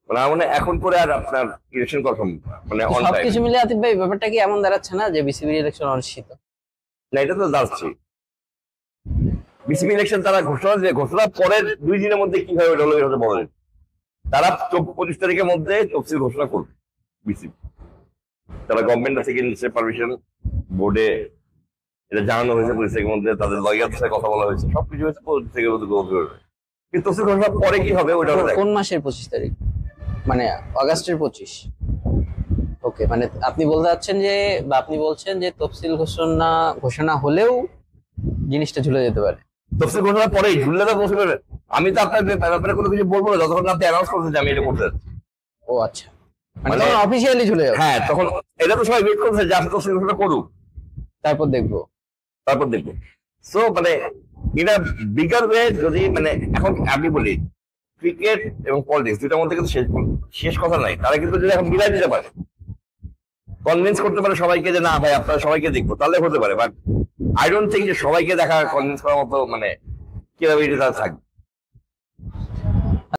মানে আমার মনে হয় এখন করে আর আপনার ইলেকশন কনফার্ম মানে অন টাইম সবকিছু মিলে আতিফ ভাই ব্যাপারটা কি এমন দাঁড়াচ্ছে না যে বিসিবি ইলেকশন অনিশ্চিত? না, এটা তো যাচ্ছে বিসিবি ইলেকশন তারা ঘোষণা পরের 2 দিনের মধ্যে কি হয় ওটা হলো এটা বলেন। তারা 25 তারিখের মধ্যে তফসিল ঘোষণা করবে বিসিবি। তারা গভর্নমেন্ট থেকে নিচ্ছে পারমিশন, বোর্ডে এটা জানানো হয়েছে, পুলিশের মধ্যে তাদের লয়ার সাথে কথা বলা হয়েছে, সবকিছু হয়েছে 25 তারিখের মধ্যে গ্রহণ করবে। কিন্তু তফসিল ঘোষণা পরে কি হবে ওটা কোন মাসের 25 তারিখ? মানে আগস্টের 25? ওকে, মানে আপনি বলতে চাচ্ছেন যে, বা আপনি বলছেন যে তফসিল ঘোষণা হলেও জিনিসটা ঝুলে যেতে পারে। তফসিল ঘোষণা পরেই ঝুললে তো বসে পারবে। আমি তো আপনার ব্যাপারে কোনো কিছু বলবো না যতক্ষণ আপনি অ্যানাউন্স করছেন যে আমি এটা করতে যাচ্ছি। ও আচ্ছা, মানে অফিসিয়ালি ঝুলে যাবে। হ্যাঁ, তখন এটা তো সবাই ওয়েট করছে যে আপনি তফসিল ঘোষণা করুক, তারপর দেখবো। সো মানে এটা বিগার ওয়ে। যদি মানে এখন আমি বলি ক্রিকেট এবং পলিটিক্স দুটার মধ্যে কিন্তু শেষ কথা নাই। তারা কিন্তু যদি এখন মিলাই দিতে পারে, কনভিন্স করতে পারে সবাইকে যে না ভাই আপনারা সবাইকে দেখবো, তাহলে হতে পারে। বাট আই ডোন্ট থিঙ্ক যে সবাইকে দেখা কনভিন্স করার মতো মানে কিভাবে এটা থাকবে।